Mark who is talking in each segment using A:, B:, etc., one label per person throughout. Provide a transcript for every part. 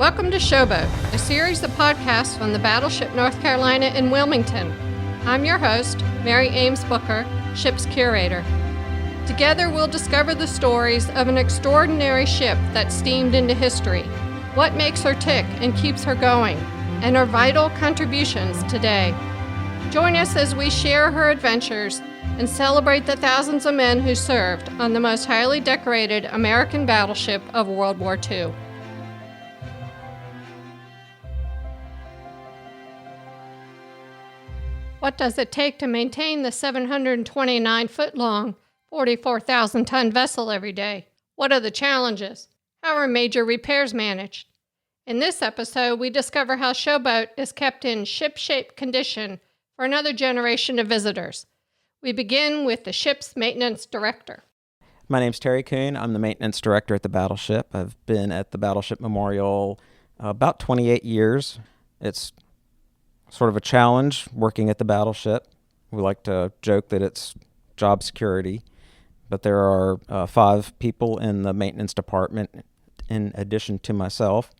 A: Welcome to Showboat, a series of podcasts from the Battleship North Carolina in Wilmington. I'm your host, Mary Ames Booker, ship's curator. Together we'll discover the stories of an extraordinary ship that steamed into history, what makes her tick and keeps her going, and her vital contributions today. Join us as we share her adventures and celebrate the thousands of men who served on the most highly decorated American battleship of World War II. What does it take to maintain the 729-foot-long, 44,000-ton vessel every day? What are the challenges? How are major repairs managed? In this episode, we discover how Showboat is kept in ship-shape condition for another generation of visitors. We begin with the ship's maintenance director.
B: My name's Terry Kuhn. I'm the maintenance director at the Battleship. I've been at the Battleship Memorial about 28 years. It's sort of a challenge working at the Battleship. We like to joke that it's job security, but there are 5 people in the maintenance department in addition to myself.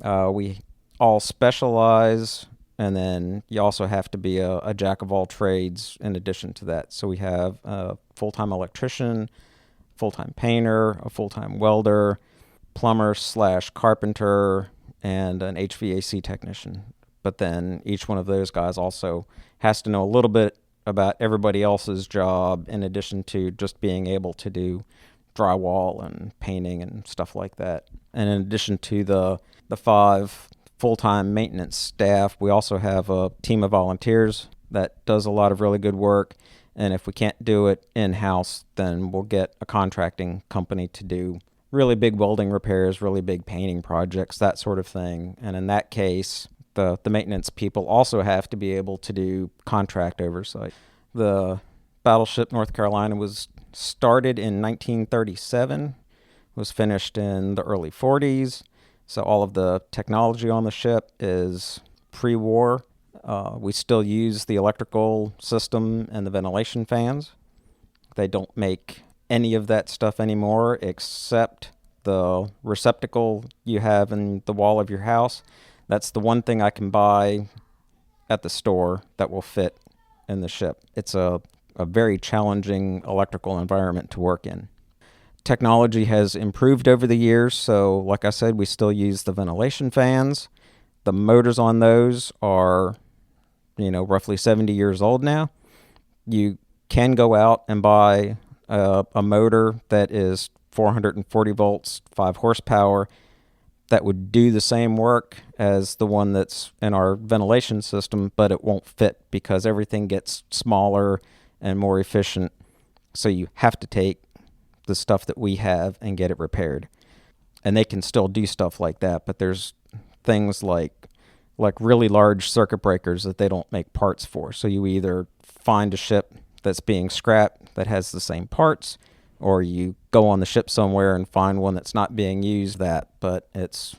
B: We all specialize, and then you also have to be a jack of all trades in addition to that. So we have a full-time electrician, full-time painter, a full-time welder, plumber/carpenter, and an HVAC technician. But then each one of those guys also has to know a little bit about everybody else's job in addition to just being able to do drywall and painting and stuff like that. And in addition to the 5 full-time maintenance staff, we also have a team of volunteers that does a lot of really good work. And if we can't do it in-house, then we'll get a contracting company to do really big welding repairs, really big painting projects, that sort of thing. And in that case, the maintenance people also have to be able to do contract oversight. The Battleship North Carolina was started in 1937, was finished in the early 40s. So all of the technology on the ship is pre-war. We still use the electrical system and the ventilation fans. They don't make any of that stuff anymore except the receptacle you have in the wall of your house. That's the one thing I can buy at the store that will fit in the ship. It's a very challenging electrical environment to work in. Technology has improved over the years, so like I said, we still use the ventilation fans. The motors on those are, roughly 70 years old now. You can go out and buy a motor that is 440 volts, 5 horsepower, that would do the same work as the one that's in our ventilation system, but it won't fit because everything gets smaller and more efficient. So you have to take the stuff that we have and get it repaired. And they can still do stuff like that, but there's things like really large circuit breakers that they don't make parts for. So you either find a ship that's being scrapped that has the same parts, or you go on the ship somewhere and find one that's not being used. But it's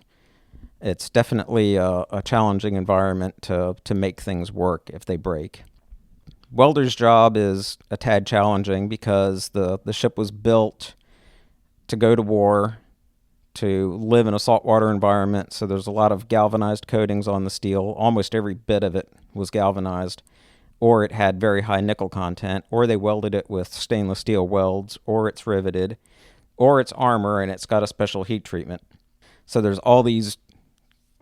B: definitely a challenging environment to make things work if they break. Welder's job is a tad challenging because the ship was built to go to war, to live in a saltwater environment, so there's a lot of galvanized coatings on the steel. Almost every bit of it was galvanized, or it had very high nickel content, or they welded it with stainless steel welds, or it's riveted, or it's armor and it's got a special heat treatment. So there's all these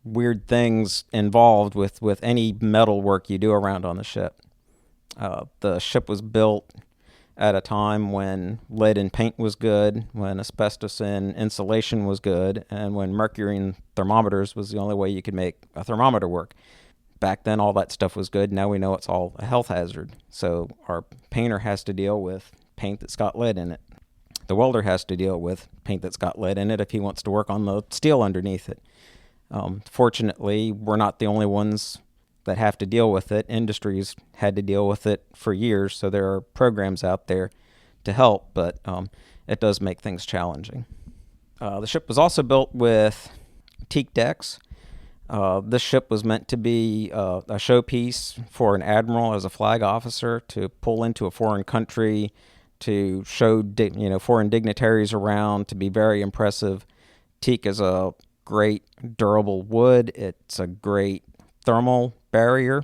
B: weird things involved with any metal work you do around on the ship. The ship was built at a time when lead in paint was good, when asbestos in insulation was good, and when mercury in thermometers was the only way you could make a thermometer work. Back then, all that stuff was good. Now we know it's all a health hazard. So our painter has to deal with paint that's got lead in it. The welder has to deal with paint that's got lead in it if he wants to work on the steel underneath it. Fortunately, we're not the only ones that have to deal with it. Industries had to deal with it for years, so there are programs out there to help, but it does make things challenging. The ship was also built with teak decks. This ship was meant to be a showpiece for an admiral as a flag officer to pull into a foreign country, to show foreign dignitaries around, to be very impressive. Teak is a great durable wood. It's a great thermal barrier.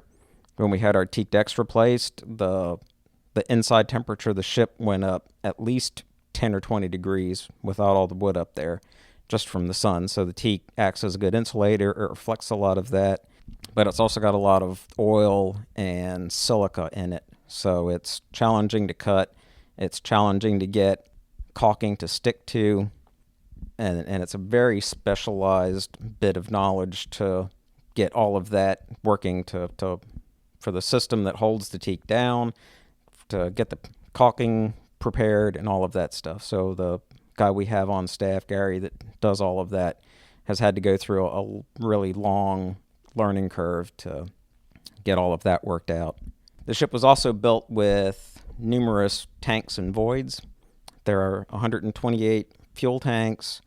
B: When we had our teak decks replaced, the inside temperature of the ship went up at least 10 or 20 degrees without all the wood up there, just from the sun. So the teak acts as a good insulator. It reflects a lot of that, but it's also got a lot of oil and silica in it. So it's challenging to cut. It's challenging to get caulking to stick to. And it's a very specialized bit of knowledge to get all of that working for the system that holds the teak down, to get the caulking prepared and all of that stuff. So the guy we have on staff, Gary, that does all of that, has had to go through a really long learning curve to get all of that worked out. The ship was also built with numerous tanks and voids. There are 128 fuel tanks,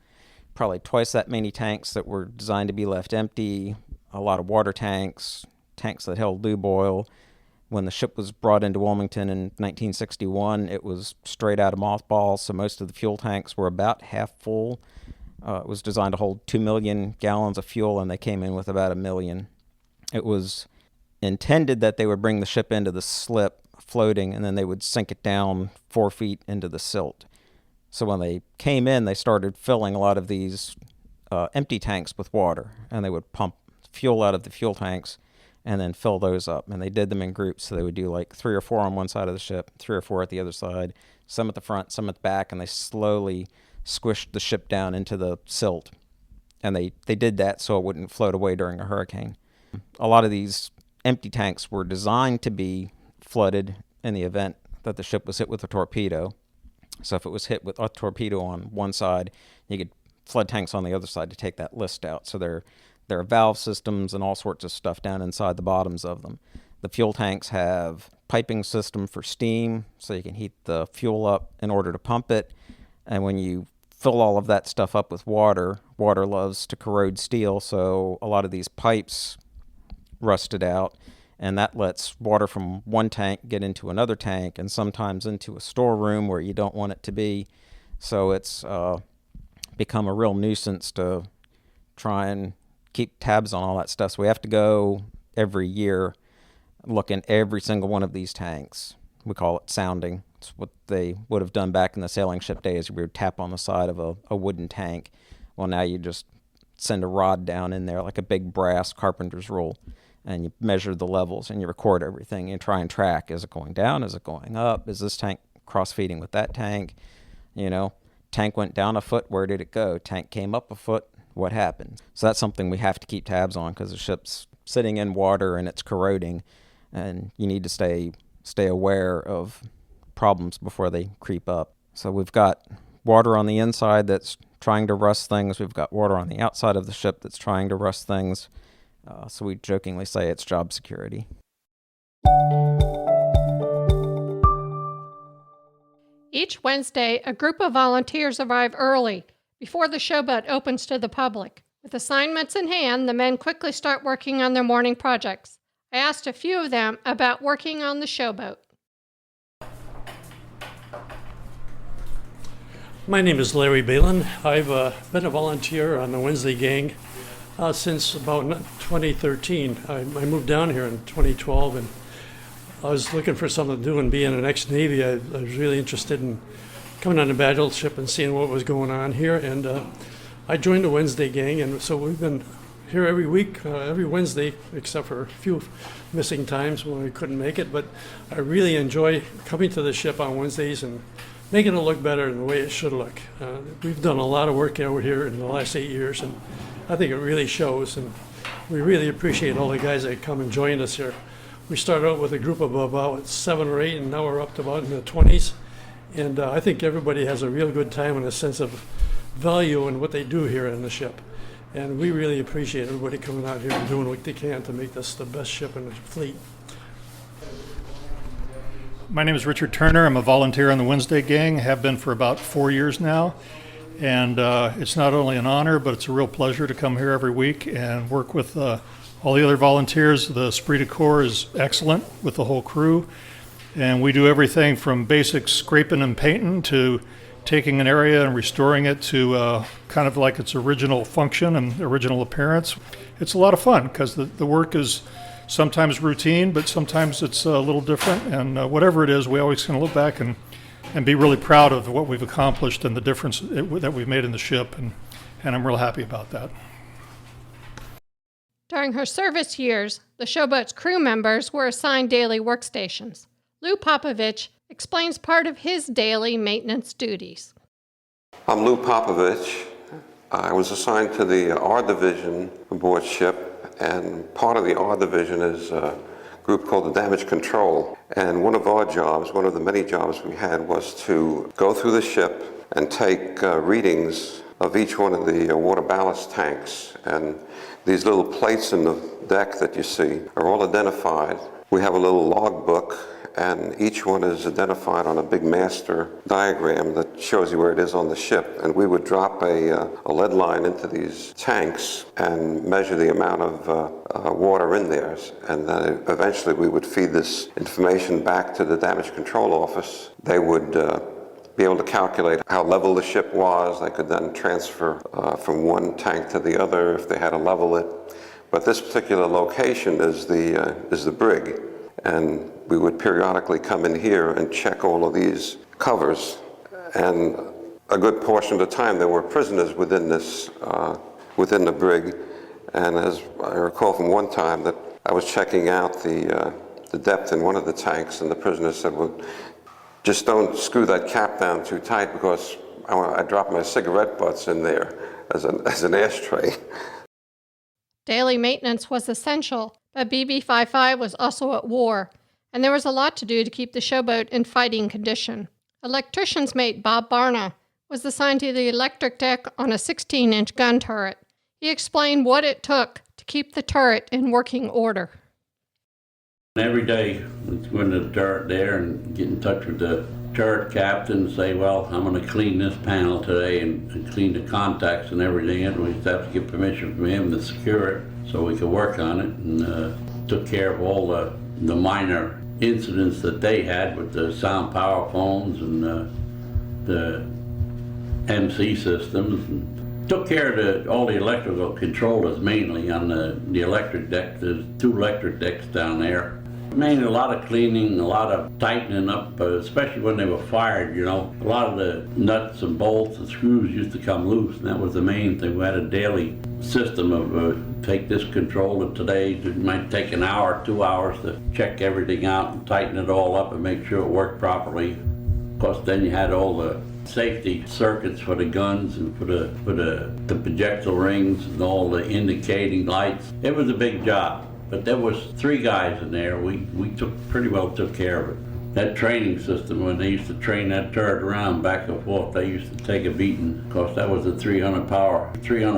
B: probably twice that many tanks that were designed to be left empty, a lot of water tanks, tanks that held lube oil. When the ship was brought into Wilmington in 1961, it was straight out of mothballs, so most of the fuel tanks were about half full. It was designed to hold 2 million gallons of fuel, and they came in with about 1 million. It was intended that they would bring the ship into the slip floating, and then they would sink it down 4 feet into the silt. So when they came in, they started filling a lot of these empty tanks with water, and they would pump fuel out of the fuel tanks and then fill those up. And they did them in groups, so they would do like 3 or 4 on one side of the ship, 3 or 4 at the other side, some at the front, some at the back, and they slowly squished the ship down into the silt. And they did that so it wouldn't float away during a hurricane. A lot of these empty tanks were designed to be flooded in the event that the ship was hit with a torpedo. So if it was hit with a torpedo on one side, you could flood tanks on the other side to take that list out. So there are valve systems and all sorts of stuff down inside the bottoms of them. The fuel tanks have piping system for steam, so you can heat the fuel up in order to pump it. And when you fill all of that stuff up with water, water loves to corrode steel, so a lot of these pipes rusted out, and that lets water from one tank get into another tank and sometimes into a storeroom where you don't want it to be. So it's become a real nuisance to try and keep tabs on all that stuff. So we have to go every year, look in every single one of these tanks. We call it sounding. It's what they would have done back in the sailing ship days. We would tap on the side of a wooden tank. Well, now you just send a rod down in there like a big brass carpenter's rule, and you measure the levels and you record everything. You try and track, is it going down? Is it going up? Is this tank cross-feeding with that tank? You know, tank went down a foot, where did it go? Tank came up a foot, what happened? So that's something we have to keep tabs on, because the ship's sitting in water and it's corroding, and you need to stay aware of problems before they creep up. So we've got water on the inside that's trying to rust things. We've got water on the outside of the ship that's trying to rust things. So we jokingly say it's job security.
A: Each Wednesday, a group of volunteers arrive early, before the showboat opens to the public. With assignments in hand, the men quickly start working on their morning projects. I asked a few of them about working on the showboat.
C: My name is Larry Balin. I've been a volunteer on the Wednesday gang since about 2013. I moved down here in 2012, and I was looking for something to do, and being an ex-Navy, I was really interested in coming on the Battleship and seeing what was going on here, and I joined the Wednesday gang, and so we've been here every week, every Wednesday, except for a few missing times when we couldn't make it. But I really enjoy coming to the ship on Wednesdays and making it look better than the way it should look. We've done a lot of work over here in the last 8 years, and I think it really shows, and we really appreciate all the guys that come and join us here. We started out with a group of about 7 or 8, and now we're up to about in the 20s. And I think everybody has a real good time and a sense of value in what they do here in the ship. And we really appreciate everybody coming out here and doing what they can to make this the best ship in the fleet.
D: My name is Richard Turner. I'm a volunteer on the Wednesday gang, have been for about 4 years now. And it's not only an honor, but it's a real pleasure to come here every week and work with all the other volunteers. The esprit de corps is excellent with the whole crew. And we do everything from basic scraping and painting to taking an area and restoring it to kind of like its original function and original appearance. It's a lot of fun because the work is sometimes routine, but sometimes it's a little different. And whatever it is, we always can look back and be really proud of what we've accomplished and the difference that we've made in the ship. And I'm real happy about that.
A: During her service years, the Showboat's crew members were assigned daily workstations. Lou Popovich explains part of his daily maintenance duties.
E: I'm Lou Popovich. I was assigned to the R Division aboard ship, and part of the R Division is a group called the Damage Control. And one of our jobs, one of the many jobs we had, was to go through the ship and take readings of each one of the water ballast tanks. And these little plates in the deck that you see are all identified. We have a little log book, and each one is identified on a big master diagram that shows you where it is on the ship. And we would drop a lead line into these tanks and measure the amount of water in there. And then eventually we would feed this information back to the damage control office. They would be able to calculate how level the ship was. They could then transfer from one tank to the other if they had to level it. But this particular location is the brig, and we would periodically come in here and check all of these covers. And a good portion of the time there were prisoners within this within the brig. And as I recall from one time that I was checking out the depth in one of the tanks, and the prisoner said, "Well, just don't screw that cap down too tight because I dropped my cigarette butts in there as an ashtray."
A: Daily maintenance was essential, but BB-55 was also at war, and there was a lot to do to keep the Showboat in fighting condition. Electrician's mate Bob Barna was assigned to the electric deck on a 16-inch gun turret. He explained what it took to keep the turret in working order.
F: Every day, we'd go into the turret there and get in touch with the turret captain and say, well, I'm going to clean this panel today and clean the contacts and everything. And we'd have to get permission from him to secure it so we could work on it, and took care of all the minor incidents that they had with the sound power phones and the MC systems. And took care of all the electrical controllers mainly on the electric deck. There's 2 electric decks down there. Mainly a lot of cleaning, a lot of tightening up, especially when they were fired, you know. A lot of the nuts and bolts and screws used to come loose, and that was the main thing. We had a daily system of take this controller today. It might take an hour, 2 hours to check everything out and tighten it all up and make sure it worked properly. Of course, then you had all the safety circuits for the guns and for the projectile rings and all the indicating lights. It was a big job. But there was 3 guys in there. We pretty well took care of it. That training system, when they used to train that turret around back and forth, they used to take a beating. Of course, that was a 300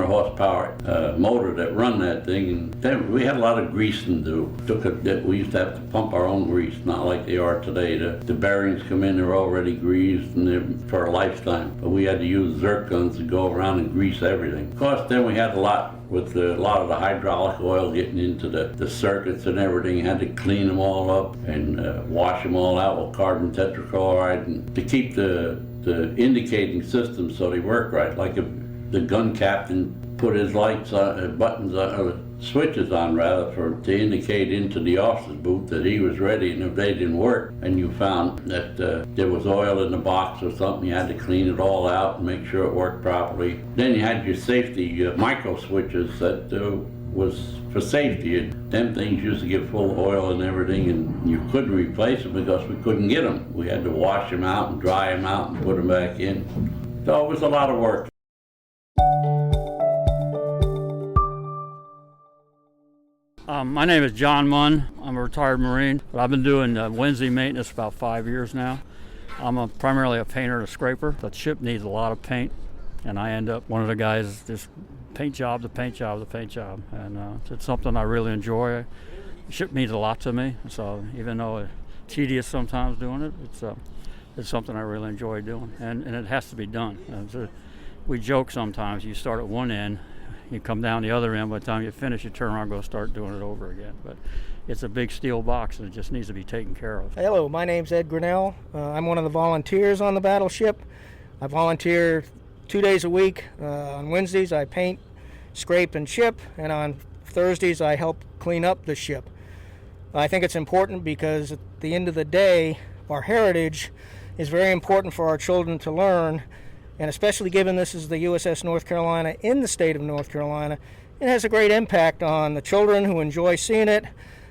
F: horsepower motor that run that thing. And then we had a lot of greasing to do. We used to have to pump our own grease, not like they are today. The bearings come in, they're already greased and they're for a lifetime. But we had to use zerk guns to go around and grease everything. Of course, then we had a lot of the hydraulic oil getting into the circuits and everything. You had to clean them all up and wash them all out with carbon tetrachloride and to keep the indicating system so they work right. Like if the gun captain put his lights on, buttons on, switches on rather, to indicate into the officer's booth that he was ready, and if they didn't work and you found that there was oil in the box or something, you had to clean it all out and make sure it worked properly. Then you had your safety micro switches that was for safety. And them things used to get full of oil and everything, and you couldn't replace them because we couldn't get them. We had to wash them out and dry them out and put them back in. So it was a lot of work.
G: My name is John Munn. I'm a retired Marine, but I've been doing Wednesday maintenance about 5 years now. I'm primarily a painter and a scraper. The ship needs a lot of paint, and I end up one of the guys just paint job to paint job to paint job, and it's something I really enjoy. The ship means a lot to me, so even though it's tedious sometimes doing it, it's something I really enjoy doing, and it has to be done. We joke sometimes, you start at one end, you come down the other end, by the time you finish, you turn around and go start doing it over again. But it's a big steel box and it just needs to be taken care of.
H: Hello, my name's Ed Grinnell. I'm one of the volunteers on the Battleship. I volunteer 2 days a week. On Wednesdays I paint, scrape, and ship, and on Thursdays I help clean up the ship. I think it's important because at the end of the day, our heritage is very important for our children to learn, and especially given this is the USS North Carolina in the state of North Carolina, it has a great impact on the children who enjoy seeing it,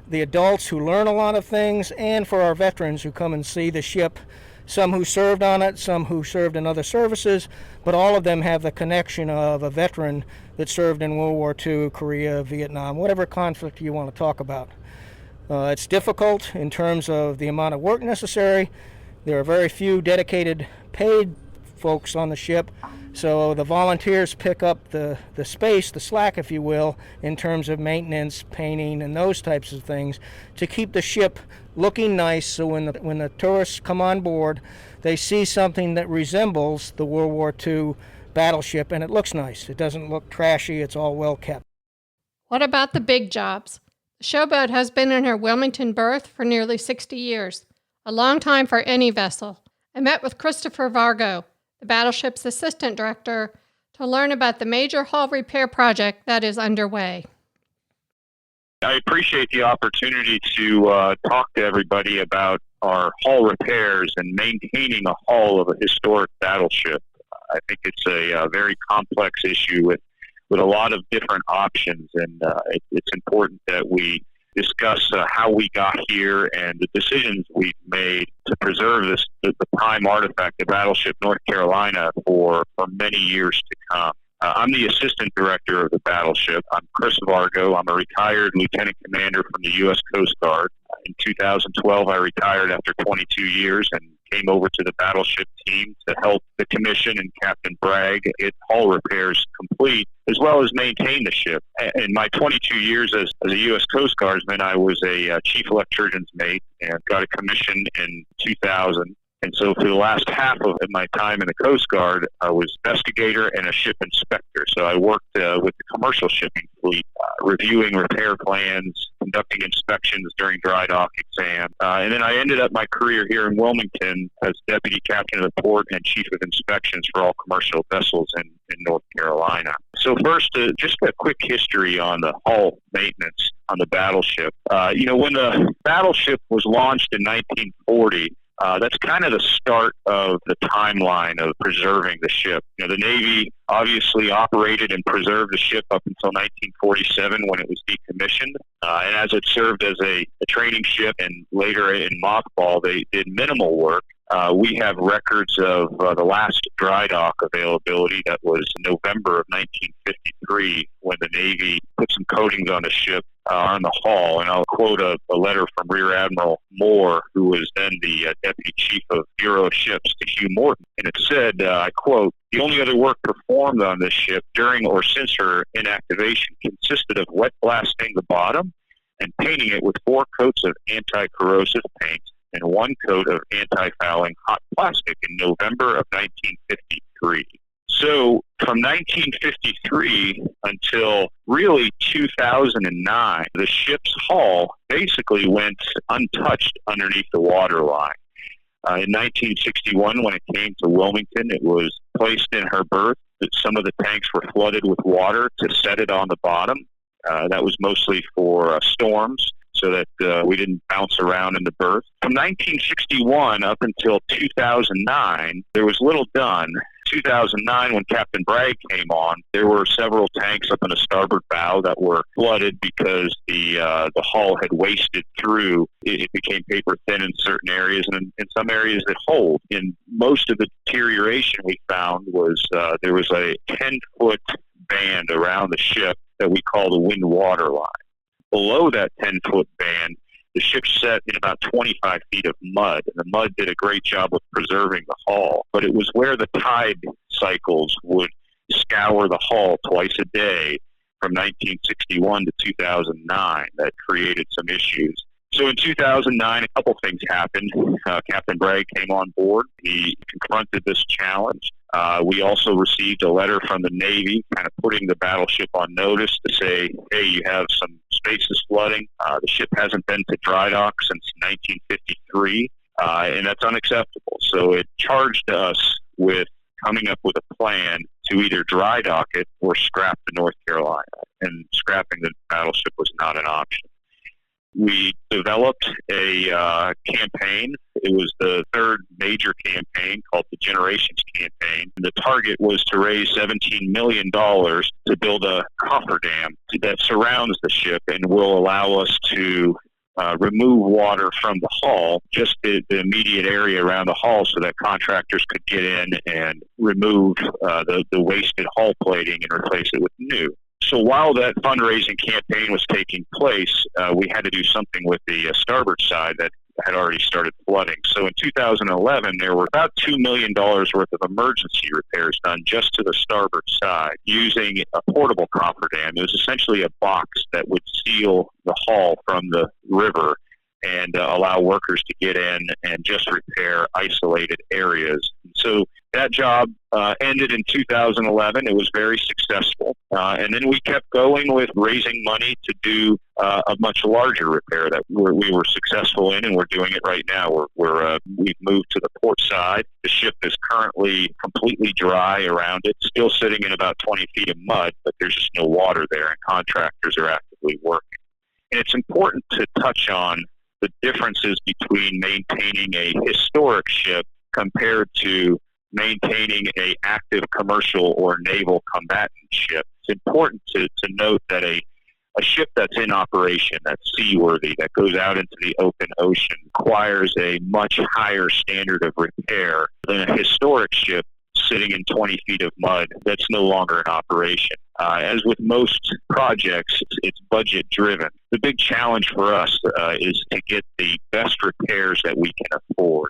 H: the adults who learn a lot of things, and for our veterans who come and see the ship, some who served on it, some who served in other services, but all of them have the connection of a veteran that served in World War II, Korea, Vietnam, whatever conflict you want to talk about. It's difficult in terms of the amount of work necessary. There are very few dedicated paid folks on the ship, so the volunteers pick up the space, the slack, if you will, in terms of maintenance, painting, and those types of things to keep the ship looking nice, so when the tourists come on board, they see something that resembles the World War II battleship, and it looks nice. It doesn't look trashy. It's all well kept.
A: What about the big jobs? The Showboat has been in her Wilmington berth for nearly 60 years, a long time for any vessel. I met with Christopher Vargo, the battleship's assistant director, to learn about the major hull repair project that is underway.
I: I appreciate the opportunity to talk to everybody about our hull repairs and maintaining a hull of a historic battleship. I think it's a very complex issue with a lot of different options, and it's important that we discuss how we got here and the decisions we've made to preserve the prime artifact, the Battleship North Carolina, for many years to come. I'm the assistant director of the battleship. I'm Chris Vargo. I'm a retired lieutenant commander from the U.S. Coast Guard. In 2012, I retired after 22 years and came over to the battleship team to help the commission and Captain Bragg get hull repairs complete, as well as maintain the ship. In my 22 years as a U.S. Coast Guardsman, I was a chief electrician's mate and got a commission in 2000. And so for the last half of my time in the Coast Guard, I was investigator and a ship inspector. So I worked with the commercial shipping fleet, reviewing repair plans, conducting inspections during dry dock exam. And then I ended up my career here in Wilmington as deputy captain of the port and chief of inspections for all commercial vessels in North Carolina. So first, just a quick history on the hull maintenance on the battleship. When the battleship was launched in 1940, that's kind of the start of the timeline of preserving the ship. The Navy obviously operated and preserved the ship up until 1947 when it was decommissioned. And as it served as a training ship and later in mothball, they did minimal work. We have records of the last dry dock availability that was November of 1953 when the Navy put some coatings on the ship on the hull. And I'll quote a letter from Rear Admiral Moore, who was then the Deputy Chief of Bureau of Ships, to Hugh Morton. And it said, I quote, "The only other work performed on this ship during or since her inactivation consisted of wet blasting the bottom and painting it with 4 coats of anti-corrosive paint and 1 coat of anti-fouling hot plastic in November of 1953. So from 1953 until really 2009, the ship's hull basically went untouched underneath the waterline. In 1961, when it came to Wilmington, it was placed in her berth. Some of the tanks were flooded with water to set it on the bottom. That was mostly for storms, so that we didn't bounce around in the berth. From 1961 up until 2009, there was little done. 2009, when Captain Bragg came on, there were several tanks up in the starboard bow that were flooded because the hull had wasted through. It became paper thin in certain areas, and in some areas it hold. In most of the deterioration we found was there was a 10-foot band around the ship that we call the wind water line. Below that 10-foot band, the ship set in about 25 feet of mud, and the mud did a great job of preserving the hull. But it was where the tide cycles would scour the hull twice a day from 1961 to 2009 that created some issues. So in 2009, a couple things happened. Captain Bragg came on board. He confronted this challenge. We also received a letter from the Navy kind of putting the battleship on notice to say, hey, you have some spaces flooding. The ship hasn't been to dry dock since 1953, and that's unacceptable. So it charged us with coming up with a plan to either dry dock it or scrap the North Carolina. And scrapping the Battleship was not an option. We developed a campaign. It was the third major campaign called the Generations Campaign. The target was to raise $17 million to build a cofferdam that surrounds the ship and will allow us to remove water from the hull, just the immediate area around the hull, so that contractors could get in and remove the wasted hull plating and replace it with new. So while that fundraising campaign was taking place, we had to do something with the starboard side that had already started flooding. So in 2011, there were about $2 million worth of emergency repairs done just to the starboard side using a portable cofferdam. It was essentially a box that would seal the hull from the river and allow workers to get in and just repair isolated areas. So that job ended in 2011. It was very successful. And then we kept going with raising money to do a much larger repair that we were successful in, and we're doing it right now. We've moved to the port side. The ship is currently completely dry around it, still sitting in about 20 feet of mud, but there's just no water there, and contractors are actively working. And it's important to touch on the differences between maintaining a historic ship compared to maintaining a active commercial or naval combatant ship. It's important to note that a ship that's in operation, that's seaworthy, that goes out into the open ocean, requires a much higher standard of repair than a historic ship sitting in 20 feet of mud that's no longer in operation. As with most projects, it's budget driven. The big challenge for us is to get the best repairs that we can afford.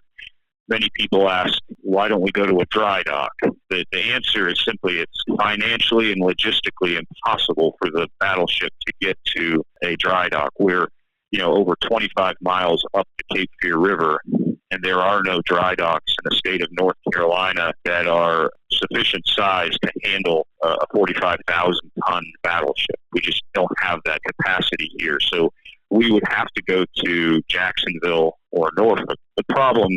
I: Many people ask, why don't we go to a dry dock? The answer is simply it's financially and logistically impossible for the Battleship to get to a dry dock. We're over 25 miles up the Cape Fear River, and there are no dry docks in the state of North Carolina that are sufficient size to handle a 45,000-ton battleship. We just don't have that capacity here. So we would have to go to Jacksonville or Norfolk. The problem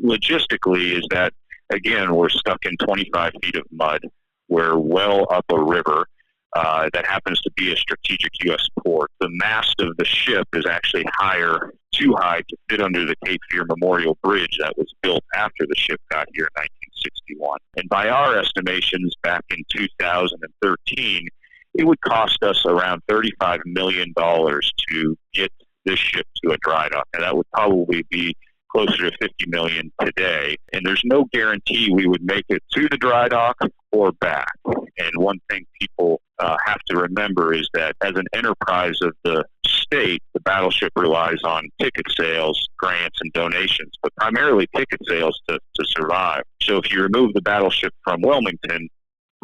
I: logistically is that, again, we're stuck in 25 feet of mud. We're well up a river that happens to be a strategic U.S. port. The mast of the ship is actually too high to fit under the Cape Fear Memorial Bridge that was built after the ship got here in 1961. And by our estimations back in 2013, it would cost us around $35 million to get this ship to a dry dock. And that would probably be closer to $50 million today. And there's no guarantee we would make it to the dry dock or back. And one thing people have to remember is that as an enterprise of the state, the Battleship relies on ticket sales, grants, and donations, but primarily ticket sales to survive. So if you remove the Battleship from Wilmington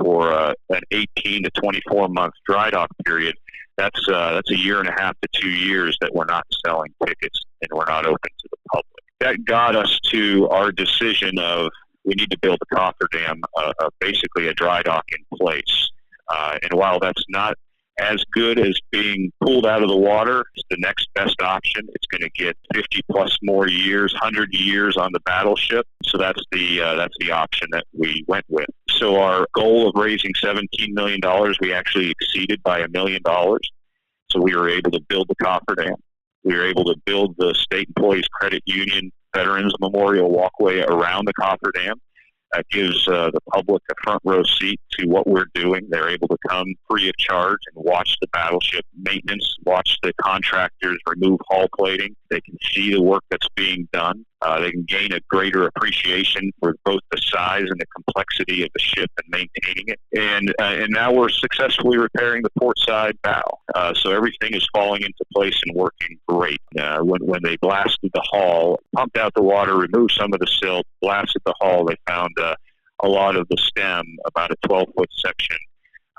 I: for an 18 to 24 month dry dock period, that's a year and a half to 2 years that we're not selling tickets and we're not open to the public. That got us to our decision of we need to build a cofferdam, basically a dry dock in place. And while that's not as good as being pulled out of the water, it's the next best option. It's going to get 50 plus more years, 100 years on the Battleship. So that's the option that we went with. So our goal of raising $17 million, we actually exceeded by $1 million. So we were able to build the cofferdam. We were able to build the State Employees Credit Union Veterans Memorial Walkway around the cofferdam. That gives the public a front row seat to what we're doing. They're able to come free of charge and watch the Battleship maintenance, watch the contractors remove hull plating. They can see the work that's being done. They can gain a greater appreciation for both the size and the complexity of the ship and maintaining it. And now we're successfully repairing the port side bow. So everything is falling into place and working great. When they blasted the hull, pumped out the water, removed some of the silt, blasted the hull, they found a lot of the stem, about a 12-foot section,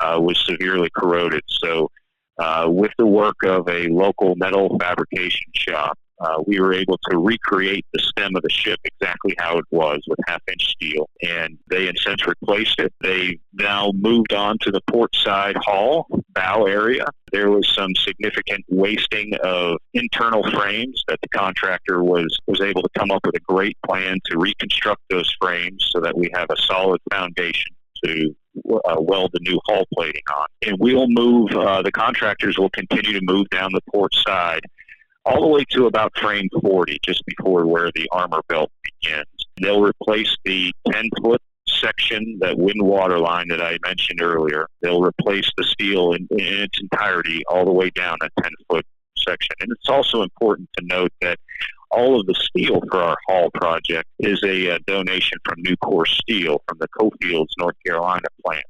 I: was severely corroded. So with the work of a local metal fabrication shop, we were able to recreate the stem of the ship exactly how it was with half-inch steel, and they in a sense replaced it. They now moved on to the port side hull, bow area. There was some significant wasting of internal frames that the contractor was able to come up with a great plan to reconstruct those frames so that we have a solid foundation to weld the new hull plating on. And we'll move, the contractors will continue to move down the port side all the way to about frame 40, just before where the armor belt begins. They'll replace the 10-foot section, that wind-water line that I mentioned earlier. They'll replace the steel in its entirety all the way down that 10-foot section. And it's also important to note that all of the steel for our hull project is a donation from Nucor Steel from the Cofields, North Carolina plant.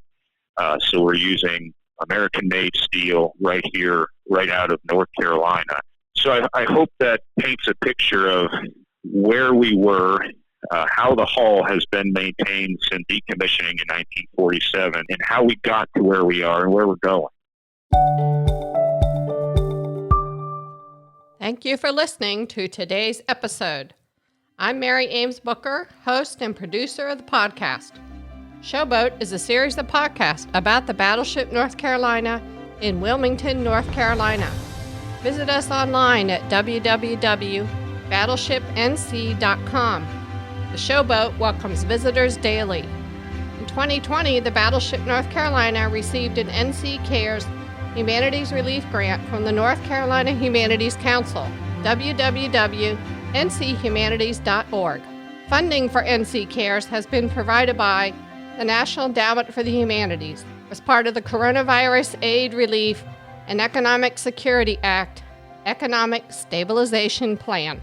I: So we're using American-made steel right here, right out of North Carolina. So I hope that paints a picture of where we were, how the hull has been maintained since decommissioning in 1947, and how we got to where we are and where we're going.
A: Thank you for listening to today's episode. I'm Mary Ames Booker, host and producer of the podcast. Showboat is a series of podcasts about the Battleship North Carolina in Wilmington, North Carolina. Visit us online at www.battleshipnc.com. The Showboat welcomes visitors daily. In 2020, the Battleship North Carolina received an NC Cares Humanities Relief Grant from the North Carolina Humanities Council, www.ncHumanities.org. Funding for NC Cares has been provided by the National Endowment for the Humanities as part of the Coronavirus Aid, Relief, and Economic Security Act Economic Stabilization Plan.